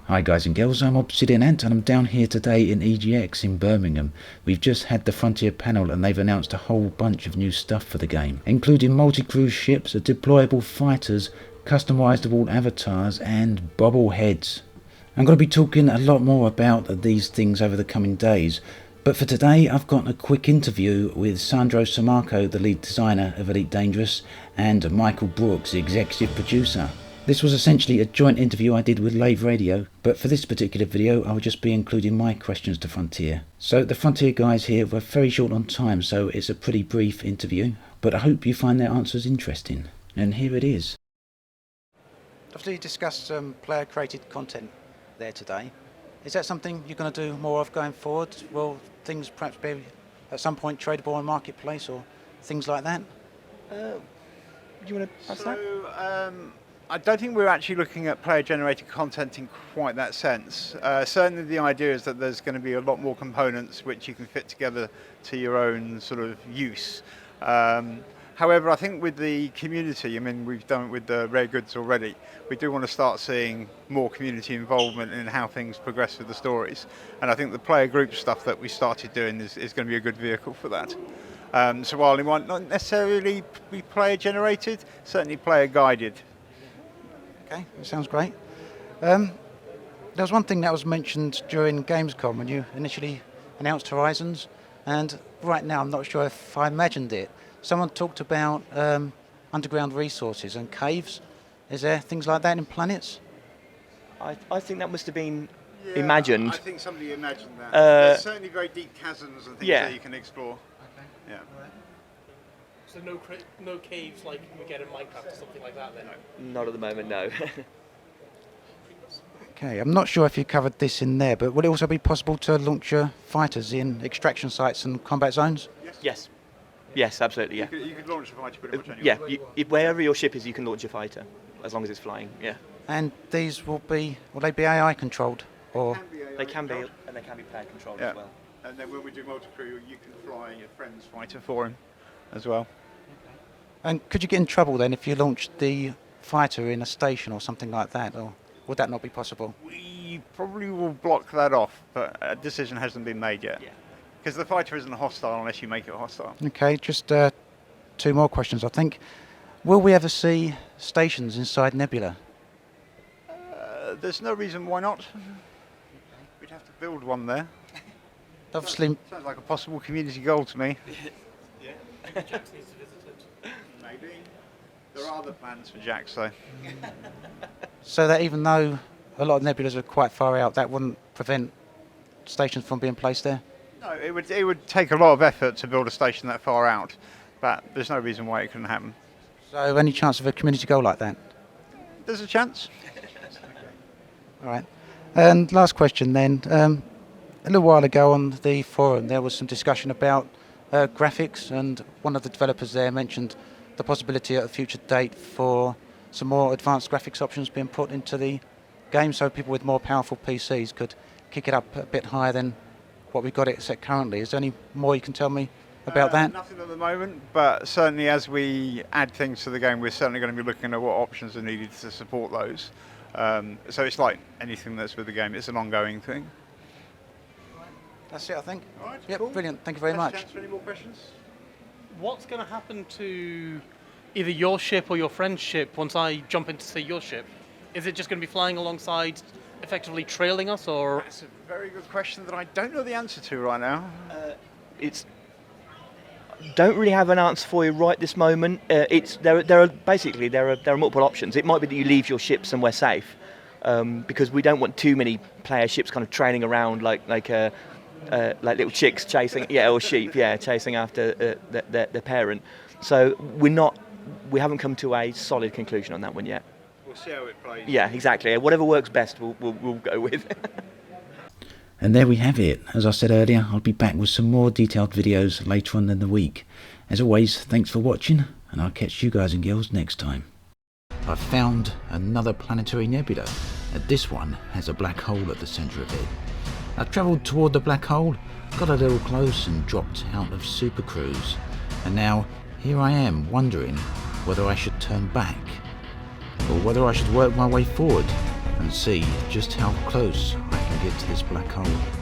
Hi guys and girls, I'm Obsidian and I'm down here today in EGX in Birmingham. We've just had the Frontier panel and they've announced a whole bunch of new stuff for the game, including multi-cruise ships, deployable fighters, customizable avatars and bobbleheads. I'm going to be talking a lot more about these things over the coming days, but for today I've got a quick interview with Sandro Sammarco, the lead designer of Elite Dangerous, and Micheal Brookes, the executive producer. This was essentially a joint interview I did with Lave Radio, but for this particular video I'll just be including my questions to Frontier. So the Frontier guys here were very short on time, so it's a pretty brief interview, but I hope you find their answers interesting. And here it is. After you discussed some player created content there today, is that something you're going to do more of going forward? Will things perhaps be at some point tradable on Marketplace or things like that? Do you want to pass that? I don't think we're actually looking at player-generated content in quite that sense. Certainly the idea is that there's going to be a lot more components which you can fit together to your own sort of use. However, I think with the community, I mean, we've done it with the rare goods already, we do want to start seeing more community involvement in how things progress with the stories. And I think the player group stuff that we started doing is going to be a good vehicle for that. So while it might not necessarily be player-generated, certainly player-guided. Okay, that sounds great. There was one thing that was mentioned during Gamescom when you initially announced Horizons, and right now I'm not sure if I imagined it. Someone talked about underground resources and caves. Is there things like that in planets? I think that must have been imagined. I think somebody imagined that. There's certainly very deep chasms and things that you can explore. Okay. Yeah. So no caves like we get in Minecraft or something like that then? No. Not at the moment, no. Okay, I'm not sure if you covered this in there, but would it also be possible to launch your fighters in extraction sites and combat zones? Yes. Yes, absolutely, yeah. You could launch a fighter pretty much anywhere. Yeah, wherever your ship is, you can launch a fighter, as long as it's flying, yeah. And these will they be AI controlled? Or They can be, and they can be player controlled as well. And then when we do multi-crew, you can fly your friend's fighter for him as well. And could you get in trouble then if you launched the fighter in a station or something like that, or would that not be possible? We probably will block that off, but a decision hasn't been made yet. Because the fighter isn't hostile unless you make it hostile. Okay, just two more questions, I think. Will we ever see stations inside Nebula? There's no reason why not. We'd have to build one there. Obviously. Sounds like a possible community goal to me. Yeah. Maybe Jax needs to visit it. Maybe. There are other plans for Jax, though. So that even though a lot of nebulas are quite far out, that wouldn't prevent stations from being placed there? No, it would take a lot of effort to build a station that far out, but there's no reason why it couldn't happen. So any chance of a community goal like that? There's a chance. All right. And last question then. A little while ago on the forum there was some discussion about graphics, and one of the developers there mentioned the possibility at a future date for some more advanced graphics options being put into the game so people with more powerful PCs could kick it up a bit higher than what we've got it set currently. Is there any more you can tell me about that? Nothing at the moment, but certainly as we add things to the game, we're certainly going to be looking at what options are needed to support those. So it's like anything that's with the game, it's an ongoing thing. That's it, I think. All right, yep, cool. Brilliant. Thank you very much. Chance for any more questions? What's going to happen to either your ship or your friend's ship once I jump in to see your ship? Is it just going to be flying alongside, effectively trailing us, or? That's a very good question that I don't know the answer to right now. Don't really have an answer for you right this moment. There are multiple options. It might be that you leave your ship somewhere safe, because we don't want too many player ships kind of trailing around like little chicks chasing, or sheep, chasing after their parent. So we haven't come to a solid conclusion on that one yet. We'll see how it plays. Yeah, exactly. Whatever works best, we'll go with. And there we have it. As I said earlier, I'll be back with some more detailed videos later on in the week. As always, thanks for watching, and I'll catch you guys and girls next time. I've found another planetary nebula, and this one has a black hole at the centre of it. I travelled toward the black hole, got a little close and dropped out of Super Cruise. And now, here I am wondering whether I should turn back, or whether I should work my way forward. and see just how close I can get to this black hole.